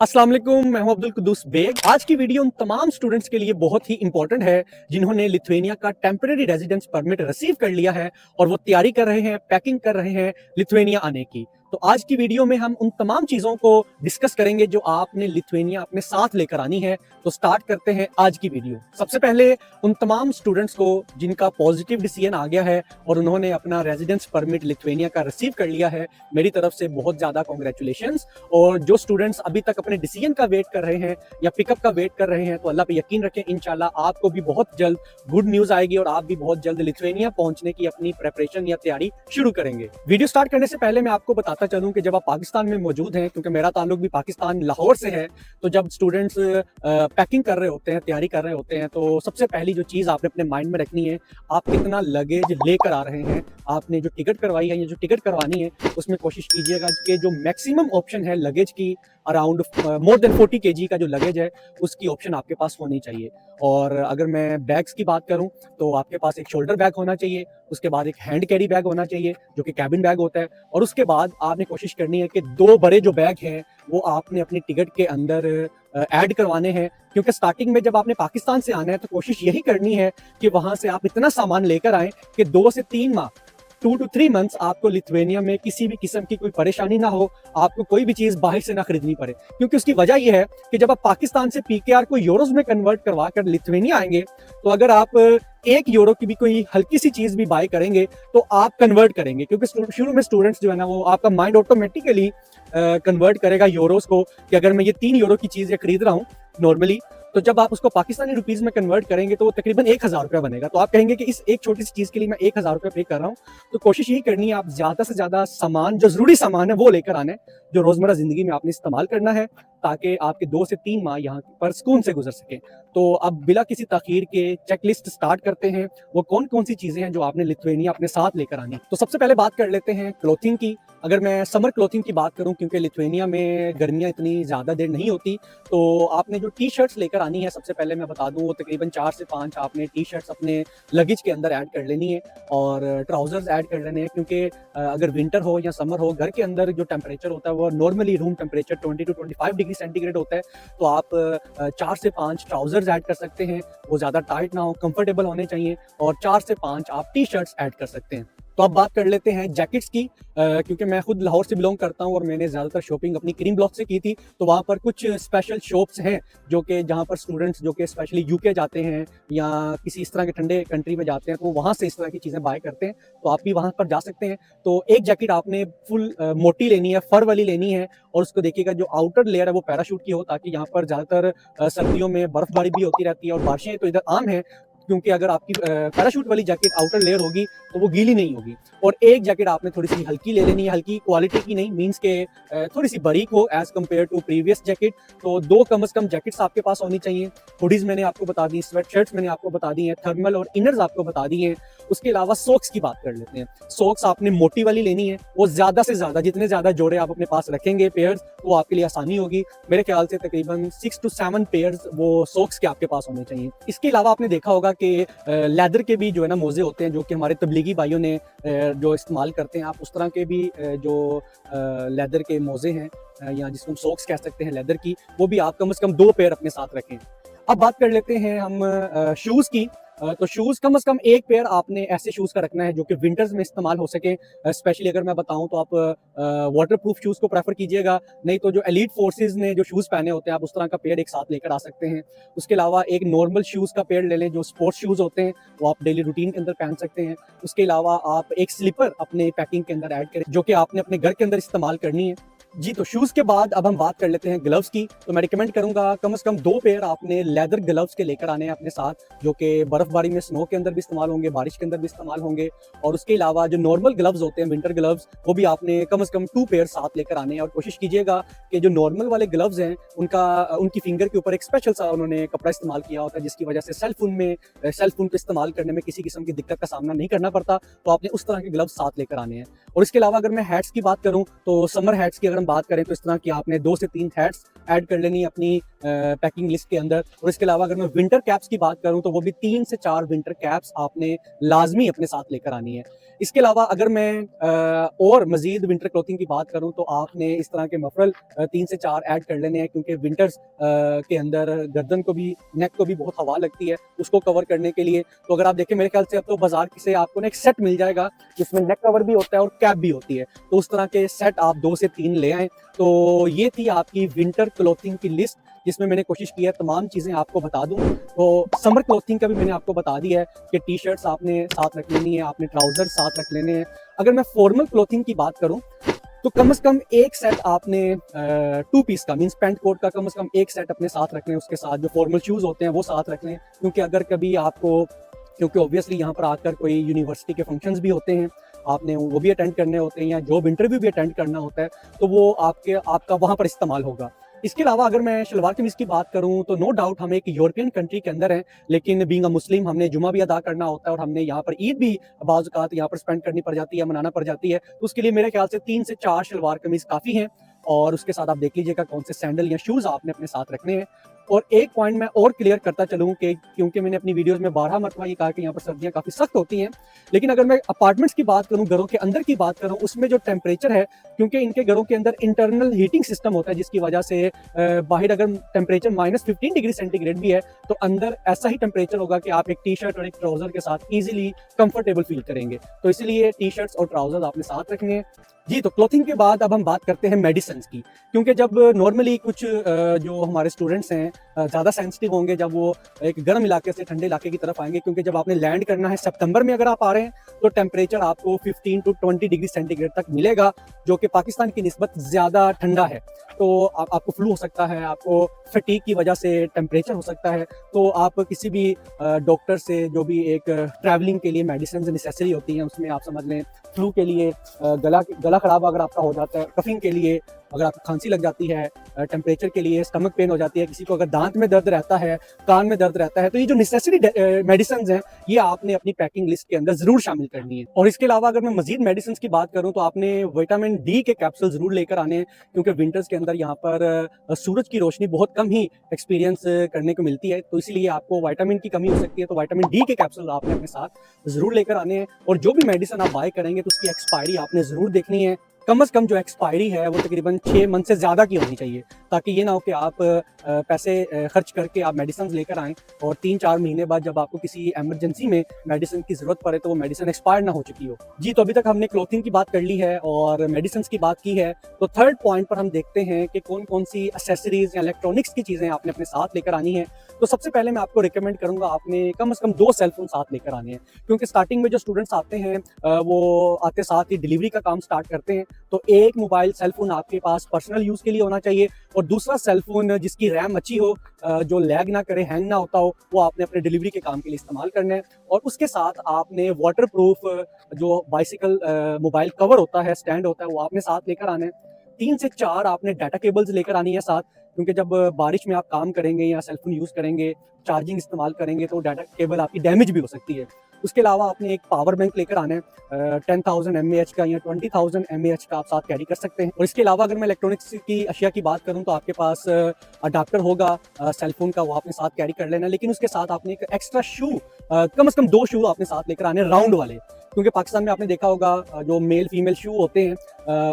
अस्सलाम वालेकुम, मैं हूं अब्दुल कुद्दूस बेग। आज की वीडियो उन तमाम स्टूडेंट्स के लिए बहुत ही इंपॉर्टेंट है जिन्होंने लिथुआनिया का टेम्पररी रेजिडेंस परमिट रिसीव कर लिया है और वो तैयारी कर रहे हैं, पैकिंग कर रहे हैं लिथुआनिया आने की। तो आज की वीडियो में हम उन तमाम चीज़ों को डिस्कस करेंगे जो आपने लिथुआनिया अपने साथ लेकर आनी है। तो स्टार्ट करते हैं आज की वीडियो। सबसे पहले उन तमाम स्टूडेंट्स को जिनका पॉजिटिव डिसीजन आ गया है और उन्होंने अपना रेजिडेंस परमिट लिथुआनिया का रिसीव कर लिया है, मेरी तरफ से बहुत ज़्यादा कॉन्ग्रेचुलेशंस। और जो स्टूडेंट्स अभी तक अपने डिसीजन का वेट कर रहे हैं या पिकअप का वेट कर रहे हैं, तो अल्लाह पे यकीन रखें, इंशाल्लाह आपको भी बहुत जल्द गुड न्यूज़ आएगी और आप भी बहुत जल्द लिथुआनिया पहुंचने की अपनी प्रेपरेशन या तैयारी शुरू करेंगे। वीडियो स्टार्ट करने से पहले मैं आपको बताता चलूं कि जब आप पाकिस्तान में मौजूद हैं, क्योंकि मेरा ताल्लुक भी पाकिस्तान लाहौर से है, तो जब स्टूडेंट्स पैकिंग कर रहे होते हैं, तैयारी कर रहे होते हैं, तो सबसे पहली जो चीज़ आपने अपने माइंड में रखनी है, आप कितना लगेज लेकर आ रहे हैं। आपने जो टिकट करवाई है या जो टिकट करवानी है, उसमें कोशिश कीजिएगा कि जो मैक्सिमम ऑप्शन है लगेज की, अराउंड मोर देन 40 kg का जो लगेज है, उसकी ऑप्शन आपके पास होनी चाहिए। और अगर मैं बैग्स की बात करूं, तो आपके पास एक शोल्डर बैग होना चाहिए, उसके बाद एक हैंड कैरी बैग होना चाहिए जो कि कैबिन बैग होता है, और उसके बाद आपने कोशिश करनी है कि 2 बड़े जो बैग हैं वो आपने अपनी टिकट के अंदर ऐड करवाने हैं। क्योंकि स्टार्टिंग में जब आपने पाकिस्तान से आना है, तो कोशिश यही करनी है कि वहां से आप इतना सामान लेकर आएं कि 2 से 3 माह, 2 to 3 मंथ्स आपको लिथुआनिया में किसी भी किस्म की कोई परेशानी ना हो, आपको कोई भी चीज़ बाहर से ना खरीदनी पड़े। क्योंकि उसकी वजह यह है कि जब आप पाकिस्तान से पीकेआर को यूरोज में कन्वर्ट करवा कर लिथुआनिया आएंगे, तो अगर आप 1 यूरो की भी कोई हल्की सी चीज़ भी बाय करेंगे, तो आप कन्वर्ट करेंगे। क्योंकि शुरू में स्टूडेंट्स जो है ना, वो आपका माइंड ऑटोमेटिकली कन्वर्ट करेगा यूरोज को कि अगर मैं ये 3 यूरो की चीज़ खरीद रहा हूँ नॉर्मली, तो जब आप उसको पाकिस्तानी रुपीज में कन्वर्ट करेंगे तो वो तकरीबन 1000 रुपया बनेगा। तो आप कहेंगे कि इस एक छोटी सी चीज के लिए मैं 1000 रुपया पे कर रहा हूँ। तो कोशिश यही करनी है, आप ज्यादा से ज्यादा सामान, जो जरूरी सामान है, वो लेकर आना है, जो रोजमर्रा जिंदगी में आपने इस्तेमाल करना है, ताकि आपके 2 से 3 माह यहाँ पर सुकून से गुजर सके। तो अब बिला किसी ताखीर के चेकलिस्ट स्टार्ट करते हैं, वो कौन कौन सी चीजें हैं जो आपने लिथुआनिया अपने साथ लेकर आनी। तो सबसे पहले बात कर लेते हैं क्लोथिंग की। अगर मैं समर क्लोथिंग की बात करूं, क्योंकि लिथुआनिया में गर्मियां इतनी ज़्यादा देर नहीं होती, तो आपने जो टी शर्ट्स लेकर आनी है, सबसे पहले मैं बता दूं, वो तकरीबन 4 से 5 आपने टी शर्ट्स अपने लगेज के अंदर ऐड कर लेनी है और ट्राउजर्स ऐड कर लेने हैं। क्योंकि अगर विंटर हो या समर हो, घर के अंदर जो टेम्परेचर होता है वो normally room temperature 20 to 25 degree centigrade होता है। तो आप 4 से 5 ट्राउजर्स ऐड कर सकते हैं, वो ज़्यादा टाइट ना हो, कंफर्टेबल होने चाहिए, और 4 से 5 आप टी शर्ट्स ऐड कर सकते हैं। तो अब बात कर लेते हैं जैकेट्स की। क्योंकि मैं खुद लाहौर से बिलोंग करता हूं और मैंने ज़्यादातर शॉपिंग अपनी क्रीम ब्लॉक से की थी, तो वहाँ पर कुछ स्पेशल शॉप्स हैं जो कि जहाँ पर स्टूडेंट्स जो कि स्पेशली यूके जाते हैं या किसी इस तरह के ठंडे कंट्री में जाते हैं, तो वहाँ से इस तरह की चीज़ें बाय करते हैं। तो आप भी वहाँ पर जा सकते हैं। तो एक जैकेट आपने फुल मोटी लेनी है, फर वाली लेनी है, और उसको देखिएगा जो आउटर लेयर है वो पैराशूट की हो, ताकि यहाँ पर ज़्यादातर सर्दियों में बर्फबारी भी होती रहती है और बारिशें तो इधर आम है। क्योंकि अगर आपकी पैराशूट वाली जैकेट आउटर लेयर होगी तो वो गीली नहीं होगी। और एक जैकेट आपने थोड़ी सी हल्की ले लेनी है, हल्की क्वालिटी की नहीं, मींस के थोड़ी सी बारीक हो as compare to previous jacket. तो 2 कम से कम जैकेट्स आपके पास होनी चाहिए। हुडीज मैंने आपको बता दी, स्वेट शर्ट्स मैंने आपको बता दी हैं, थर्मल और इनर्स आपको बता दी हैं। उसके अलावा सॉक्स की बात कर लेते हैं। सॉक्स आपने मोटी वाली लेनी है, वो ज्यादा से ज्यादा, जितने ज्यादा जोड़े आप अपने पास रखेंगे पेयर्स, वो आपके लिए आसानी होगी। मेरे ख्याल से तकरीबन 6 to 7 पेयर्स वो सॉक्स के आपके पास होने चाहिए। इसके अलावा आपने देखा होगा कि लेदर के भी जो है ना मोजे होते हैं, जो कि हमारे तबलीगी भाइयों ने जो इस्तेमाल करते हैं। आप उस तरह के भी जो लेदर के मोजे हैं, या जिसको हम सॉक्स कह सकते हैं लेदर की, वो भी आप कम से कम 2 पेयर अपने साथ रखें। अब बात कर लेते हैं हम शूज़ की। तो शूज़ कम से कम 1 पेयर आपने ऐसे शूज़ का रखना है जो कि विंटर्स में इस्तेमाल हो सके। स्पेशली अगर मैं बताऊं तो आप वाटरप्रूफ शूज़ को प्रेफर कीजिएगा, नहीं तो जो एलीट फोर्सेस ने जो शूज़ पहने होते हैं, आप उस तरह का पेयर एक साथ लेकर आ सकते हैं। उसके अलावा एक नॉर्मल शूज़ का पेयर ले लें, जो स्पोर्ट्स शूज़ होते हैं, वो आप डेली रूटीन के अंदर पहन सकते हैं। उसके अलावा आप एक स्लीपर अपने पैकिंग के अंदर ऐड करें, जो कि आपने अपने घर के अंदर इस्तेमाल करनी है। जी, तो शूज़ के बाद अब हम बात कर लेते हैं ग्लव्स की। तो मैं रिकमेंड करूंगा कम से कम 2 पेयर आपने लेदर ग्लव्स के लेकर आने हैं अपने साथ, जो कि बर्फबारी में, स्नो के अंदर भी इस्तेमाल होंगे, बारिश के अंदर भी इस्तेमाल होंगे। और उसके अलावा जो नॉर्मल ग्लव्स होते हैं, विंटर ग्लव्स, वो भी आपने कम से कम 2 पेयर साथ लेकर आने हैं। और कोशिश कीजिएगा कि जो नॉर्मल वाले ग्लव्स हैं, उनकी फिंगर के ऊपर एक स्पेशल सा उन्होंने कपड़ा इस्तेमाल किया होता है, जिसकी वजह से सेल फोन को इस्तेमाल करने में किसी किस्म की दिक्कत का सामना नहीं करना पड़ता। तो आपने उस तरह के ग्लव्स साथ लेकर आने हैं। और इसके अलावा अगर मैं हैट्स की बात करूं, तो समर हैट्स की अगर हम बात करें, तो इस तरह कि आपने 2 से 3 हैट्स ऐड कर लेनी है अपनी पैकिंग लिस्ट के अंदर। और इसके अलावा अगर मैं विंटर कैप्स की बात करूं तो वो भी 3 से 4 विंटर कैप्स आपने लाजमी अपने साथ लेकर आनी है। इसके अलावा अगर मैं और मजीद विंटर क्लोथिंग की बात करूं तो आपने इस तरह के मफरल 3 से 4 ऐड कर लेने हैं, क्योंकि विंटर्स के अंदर गर्दन को भी, नेक को भी बहुत हवा लगती है, उसको कवर करने के लिए। तो अगर आप देखें, मेरे ख्याल से अब तो बाजार से आपको ना एक सेट मिल जाएगा जिसमें नेक कवर भी होता है और कैप भी होती है, तो उस तरह के सेट आप 2 से 3 ले आएं। तो ये थी आपकी विंटर क्लोथिंग की लिस्ट, जिसमें मैंने कोशिश की है तमाम चीज़ें आपको बता दूं। तो समर क्लोथिंग का भी मैंने आपको बता दिया है कि टी शर्ट्स आपने साथ रख लेनी है, आपने ट्राउजर साथ रख लेने हैं। अगर मैं फॉर्मल क्लोथिंग की बात करूं तो कम से कम एक सेट आपने 2 पीस का, मींस पैंट कोट का कम से कम एक सेट अपने साथ रख लें। उसके साथ जो फॉर्मल शूज़ होते हैं वो साथ रख लें, क्योंकि अगर कभी आपको, क्योंकि ऑब्वियसली यहाँ पर आकर कोई यूनिवर्सिटी के फंक्शंस भी होते हैं, आपने वो भी अटेंड करने होते हैं या जॉब इंटरव्यू भी अटेंड करना होता है, तो वो आपका वहाँ पर इस्तेमाल होगा। इसके अलावा अगर मैं शलवार कमीज की बात करूं तो नो डाउट हम एक यूरोपियन कंट्री के अंदर हैं, लेकिन बीइंग अ मुस्लिम हमने जुमा भी अदा करना होता है और हमने यहाँ पर ईद भी बाज़ औक़ात यहाँ पर स्पेंड करनी पड़ जाती है, मनाना पड़ जाती है। तो उसके लिए मेरे ख्याल से 3 से 4 शलवार कमीज काफ़ी हैं। और उसके साथ आप देख लीजिएगा कौन से सैंडल या शूज़ आपने अपने साथ रखने हैं। और एक पॉइंट मैं और क्लियर करता चलूँ कि क्योंकि मैंने अपनी वीडियोस में 12 मरतबा ये कहा कि यहाँ पर सर्दियाँ काफ़ी सख्त होती हैं, लेकिन अगर मैं अपार्टमेंट्स की बात करूँ, घरों के अंदर की बात करूँ, उसमें जो टेम्परेचर है, क्योंकि इनके घरों के अंदर इंटरनल हीटिंग सिस्टम होता है, जिसकी वजह से बाहर अगर टेम्परेचर -15 डिग्री सेंटीग्रेड भी है तो अंदर ऐसा ही टेम्परेचर होगा कि आप एक टी शर्ट और एक ट्राउजर के साथ ईजिली कंफर्टेबल फील करेंगे। तो इसलिए टी शर्ट्स और ट्राउजर आपने साथ रखेंगे। जी, तो क्लोथिंग के बाद अब हम बात करते हैं मेडिसिन की, क्योंकि जब नॉर्मली कुछ जो हमारे स्टूडेंट्स हैं ज़्यादा सेंसिटिव होंगे जब वो एक गर्म इलाके से ठंडे इलाके की तरफ आएंगे, क्योंकि जब आपने लैंड करना है सितंबर में अगर आप आ रहे हैं तो टेम्परेचर आपको 15 to 20 डिग्री सेंटीग्रेड तक मिलेगा, जो कि पाकिस्तान की निस्बत ज़्यादा ठंडा है। तो आपको फ्लू हो सकता है, आपको फटीग की वजह से टेम्परेचर हो सकता है, तो आप किसी भी डॉक्टर से, जो भी एक ट्रैवलिंग के लिए मेडिसिन नेसेसरी होती हैं, उसमें आप समझ लें फ्लू के लिए गला खराब अगर आपका हो जाता है, कफिंग के लिए अगर आपको खांसी लग जाती है, टेम्परेचर के लिए स्टमक पेन हो जाती है, किसी को अगर दांत में दर्द रहता है, कान में दर्द रहता है, तो ये जो नेसेसरी मेडिसिन हैं ये आपने अपनी पैकिंग लिस्ट के अंदर जरूर शामिल करनी है। और इसके अलावा अगर मैं मजीद मेडिसिन की बात करूं तो आपने विटामिन डी के कैप्सूल जरूर लेकर आने हैं, क्योंकि विंटर्स के अंदर यहाँ पर सूरज की रोशनी बहुत कम ही एक्सपीरियंस करने को मिलती है, तो इसलिए आपको विटामिन की कमी हो सकती है। तो विटामिन डी के कैप्सूल आपने अपने साथ जरूर लेकर आने हैं। और जो भी मेडिसिन आप बाय करेंगे तो उसकी एक्सपायरी आपने जरूर देखनी है। कम से कम जो एक्सपायरी है वो तकरीबन 6 मंथ से ज़्यादा की होनी चाहिए, ताकि ये ना हो कि आप पैसे खर्च करके आप मेडिसिन लेकर आएँ और 3-4 महीने बाद जब आपको किसी इमरजेंसी में मेडिसिन की ज़रूरत पड़े तो वो मेडिसिन एक्सपायर ना हो चुकी हो। जी, तो अभी तक हमने क्लोथिंग की बात कर ली है और मेडिसिन की बात की है, तो थर्ड पॉइंट पर हम देखते हैं कि कौन कौन सी एक्सेसरीज या इलेक्ट्रॉनिक्स की चीज़ें आपने अपने साथ लेकर आनी है। तो सबसे पहले मैं आपको रिकमेंड करूंगा आपने कम से कम 2 सेलफोन साथ लेकर आने हैं, क्योंकि स्टार्टिंग में जो स्टूडेंट्स आते हैं वो आते साथ ही डिलीवरी का काम स्टार्ट करते हैं। तो एक मोबाइल सेलफोन आपके पास पर्सनल यूज़ के लिए होना चाहिए और दूसरा सेलफोन जिसकी रैम अच्छी हो, जो लैग ना करे, हैंग ना होता हो, वो आपने अपने डिलीवरी के काम के लिए इस्तेमाल करना है। और उसके साथ आपने वाटरप्रूफ जो बाइसिकल मोबाइल कवर होता है, स्टैंड होता है, वो आपने साथ लेकर आना है। 3 से 4 आपने डाटा केबल्स लेकर आनी है साथ, क्योंकि जब बारिश में आप काम करेंगे या सेलफोन यूज़ करेंगे, चार्जिंग इस्तेमाल करेंगे तो डाटा केबल आपकी डैमेज भी हो सकती है। उसके अलावा आपने एक पावर बैंक लेकर आना है, 10,000 mAh का या 20,000 mAh का आप साथ कैरी कर सकते हैं। और इसके अलावा अगर मैं इलेक्ट्रॉनिक्स की अशिया की बात करूं तो आपके पास अडाप्टर होगा सेलफोन का, वो आपने साथ कैरी कर लेना, लेकिन उसके साथ आपने एक एक्स्ट्रा शू, कम से कम 2 शू आपने साथ लेकर आने राउंड वाले, क्योंकि पाकिस्तान में आपने देखा होगा जो मेल फीमेल शू होते हैं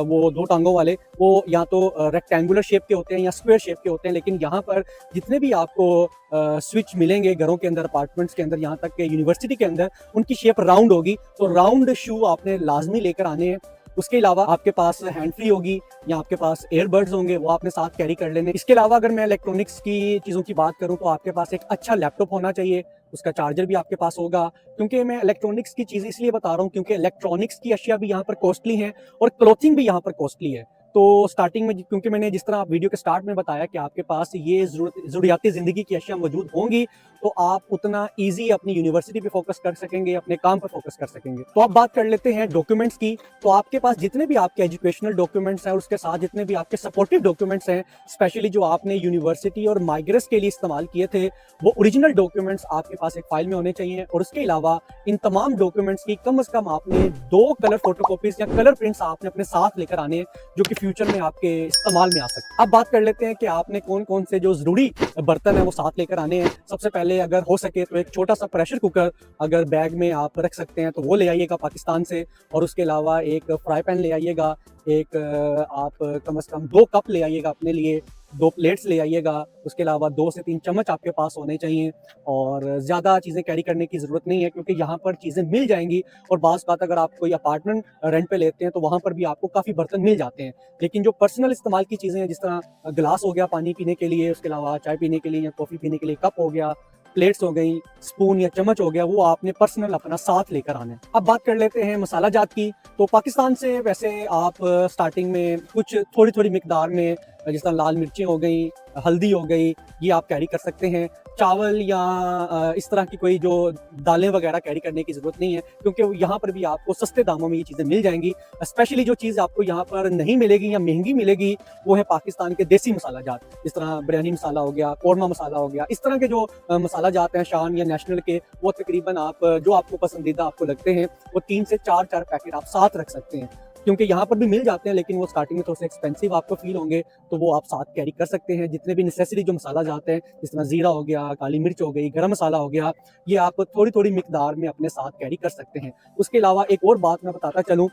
वो 2 टांगों वाले, वो या तो रेक्टेंगुलर शेप के होते हैं या स्क्वायर शेप के होते हैं, लेकिन यहाँ पर जितने भी आपको स्विच मिलेंगे घरों के अंदर, अपार्टमेंट्स के अंदर, यहाँ तक कि यूनिवर्सिटी के अंदर, उनकी शेप राउंड होगी, तो राउंड शू आपने लाजमी लेकर आने हैं। उसके अलावा आपके पास हैंड फ्री होगी या आपके पास एयरबड्स होंगे, वो आपने साथ कैरी कर लेने। इसके अलावा अगर मैं इलेक्ट्रॉनिक्स की चीज़ों की बात करूं तो आपके पास एक अच्छा लैपटॉप होना चाहिए, उसका चार्जर भी आपके पास होगा। क्योंकि मैं इलेक्ट्रॉनिक्स की चीज़ें इसलिए बता रहा हूँ क्योंकि इलेक्ट्रॉनिक्स की अशिया भी यहाँ पर कॉस्टली है और क्लोथिंग भी यहाँ पर कॉस्टली है। तो स्टार्टिंग में, क्योंकि मैंने जिस तरह वीडियो के स्टार्ट में बताया कि आपके पास ये ज़रूरियाती ज़िंदगी की अशिया मौजूद होंगी, तो आप उतना ईजी अपनी यूनिवर्सिटी पे फोकस कर सकेंगे, अपने काम पर फोकस कर सकेंगे। तो अब बात कर लेते हैं डॉक्यूमेंट्स की। तो आपके पास जितने भी आपके एजुकेशनल डॉक्यूमेंट्स हैं, उसके साथ जितने भी आपके सपोर्टिव डॉक्यूमेंट्स हैं, स्पेशली जो आपने यूनिवर्सिटी और माइग्रेस के लिए इस्तेमाल किए थे, वो ओरिजिनल डॉक्यूमेंट्स आपके पास एक फाइल में होने चाहिए। और उसके अलावा इन तमाम डॉक्यूमेंट्स की कम से कम आपने 2 कलर फोटोकॉपीज या कलर प्रिंट्स आपने अपने साथ लेकर आने हैं, जो कि फ्यूचर में आपके इस्तेमाल में आ सकते हैं। अब बात कर लेते हैं कि आपने कौन कौन से जो ज़रूरी बर्तन है वो साथ लेकर आने हैं। सबसे पहले अगर हो सके तो एक छोटा सा प्रेशर कुकर अगर बैग में आप रख सकते हैं तो वो ले आइएगा पाकिस्तान से, और उसके अलावा एक फ्राई पैन ले आइएगा, एक आप कम से कम 2 कप ले आइएगा अपने लिए, 2 प्लेट्स ले आइएगा, उसके अलावा 2 से 3 चम्मच आपके पास होने चाहिए। और ज़्यादा चीज़ें कैरी करने की ज़रूरत नहीं है क्योंकि यहाँ पर चीज़ें मिल जाएंगी। और बाज़ बात अगर आप कोई अपार्टमेंट रेंट पे लेते हैं तो वहाँ पर भी आपको काफ़ी बर्तन मिल जाते हैं, लेकिन जो पर्सनल इस्तेमाल की चीज़ें हैं जिस तरह गिलास हो गया पानी पीने के लिए, उसके अलावा चाय पीने के लिए या कॉफ़ी पीने के लिए कप हो गया, प्लेट्स हो गई, स्पून या चम्मच हो गया, वो आपने पर्सनल अपना साथ लेकर आना है। अब बात कर लेते हैं मसाला जात की। तो पाकिस्तान से वैसे आप स्टार्टिंग में कुछ थोड़ी थोड़ी मिकदार में जिस तरह लाल मिर्चें हो गई, हल्दी हो गई, ये आप कैरी कर सकते हैं। चावल या इस तरह की कोई जो दालें वगैरह कैरी करने की ज़रूरत नहीं है क्योंकि यहाँ पर भी आपको सस्ते दामों में ये चीज़ें मिल जाएंगी। स्पेशली जो चीज़ आपको यहाँ पर नहीं मिलेगी या महंगी मिलेगी वो है पाकिस्तान के देसी मसाला जात, जिस तरह बिरयानी मसाला हो गया, कौरमा मसाला हो गया। इस तरह के जो मसाला जात हैं शान या नेशनल के, वो तकरीबन आप जो आपको पसंदीदा आपको लगते हैं वो 3 से 4 पैकेट आप साथ रख सकते हैं, क्योंकि यहाँ पर भी मिल जाते हैं लेकिन वो स्टार्टिंग में थोड़े से एक्सपेंसिव आपको फील होंगे, तो वो आप साथ कैरी कर सकते हैं। जितने भी नेसेसरी जो मसाला जाते हैं जिस तरह जीरा हो गया, काली मिर्च हो गई, गरम मसाला हो गया, ये आप थोड़ी थोड़ी मिकदार में अपने साथ कैरी कर सकते हैं। उसके अलावा एक और बात मैं बताता चलूँ,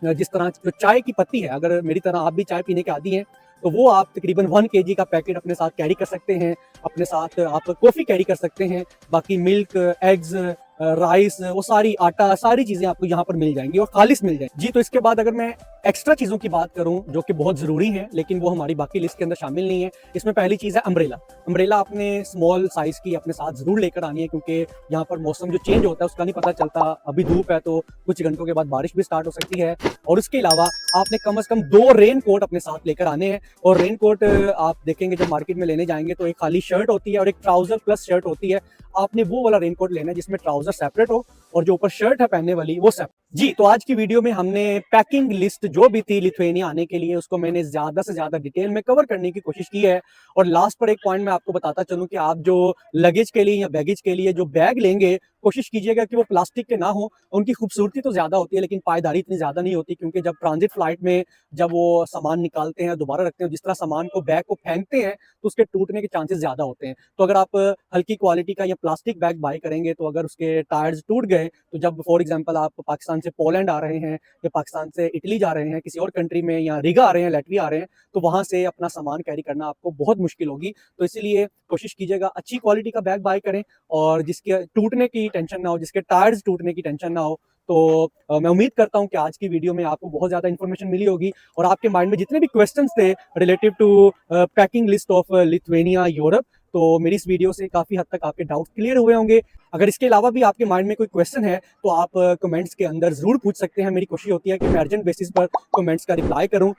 जिस तरह जो चाय की पत्ती है, अगर मेरी तरह आप भी चाय पीने के आदी हैं तो वो आप तकरीबन 1 kg का पैकेट अपने साथ कैरी कर सकते हैं। अपने साथ आप कॉफ़ी कैरी कर सकते हैं, बाकी मिल्क, एग्स, राइस, वो सारी आटा, सारी चीज़ें आपको यहाँ पर मिल जाएंगी और खालिश मिल जाएंगी जी। तो इसके बाद अगर मैं एक्स्ट्रा चीज़ों की बात करूँ जो कि बहुत ज़रूरी हैं लेकिन वो हमारी बाकी लिस्ट के अंदर शामिल नहीं है, इसमें पहली चीज़ है अम्ब्रेला। अम्ब्रेला आपने स्मॉल साइज़ की अपने साथ ज़रूर लेकर आनी है क्योंकि यहाँ पर मौसम जो चेंज होता है उसका नहीं पता चलता, अभी धूप है तो कुछ घंटों के बाद बारिश भी स्टार्ट हो सकती है। और उसके अलावा आपने कम से कम 2 रेन कोट अपने साथ लेकर आने हैं। और रेन कोट आप देखेंगे जब मार्केट में लेने जाएंगे तो एक खाली शर्ट होती है और एक ट्राउजर प्लस शर्ट होती है। आपने वो वाला रेन कोट लेना है जिसमें ट्राउजर सेपरेट हो और जो ऊपर शर्ट है पहनने वाली वो सेपरेट जी। तो आज की वीडियो में हमने पैकिंग लिस्ट जो भी थी लिथुआनिया आने के लिए उसको मैंने ज्यादा से ज्यादा डिटेल में कवर करने की कोशिश की है। और लास्ट पर एक पॉइंट मैं आपको बताता चलूं कि आप जो लगेज के लिए या बैगेज के लिए जो बैग लेंगे कोशिश कीजिएगा कि वो प्लास्टिक के ना हो। उनकी खूबसूरती तो ज्यादा होती है लेकिन पायदारी इतनी ज्यादा नहीं होती, क्योंकि जब ट्रांजिट फ्लाइट में जब वो सामान निकालते हैं दोबारा रखते हैं, जिस तरह सामान को बैग को फेंकते हैं तो उसके टूटने के चांसेस ज्यादा होते हैं। तो अगर आप हल्की क्वालिटी का या प्लास्टिक बैग बाय करेंगे तो अगर उसके टायर्स टूट गए तो जब फॉर एग्जांपल आप पाकिस्तान से पोलैंड आ रहे हैं या पाकिस्तान से इटली जा रहे हैं, किसी और कंट्री में, या रीगा आ रहे हैं, लैटविया आ रहे हैं, तो वहां से अपना सामान कैरी करना आपको बहुत मुश्किल होगी। तो इसीलिए कोशिश कीजिएगा अच्छी क्वालिटी का बैग बाय करें और जिसके टूटने की टेंशन ना हो, जिसके टायर्स टूटने की टेंशन ना हो। तो मैं उम्मीद करता हूं कि आज की वीडियो में आपको बहुत ज्यादा इन्फॉर्मेशन मिली होगी और आपके माइंड में जितने भी क्वेश्चंस थे relative to packing list of Lithuania Europe, तो मेरी इस वीडियो से काफी हद तक आपके डाउट्स क्लियर हुए होंगे। अगर इसके अलावा भी आपके माइंड में कोई क्वेश्चन है तो आप कमेंट्स के अंदर जरूर पूछ सकते हैं। मेरी कोशिश होती है कि मैं अर्जेंट बेसिस पर कमेंट्स का रिप्लाई करूं।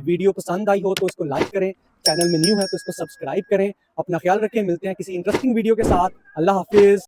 वीडियो पसंद आई हो तो इसको लाइक करें, चैनल में न्यू है तो इसको सब्सक्राइब करें। अपना ख्याल रखें, मिलते हैं किसी इंटरेस्टिंग वीडियो के साथ। अल्लाह हाफिज।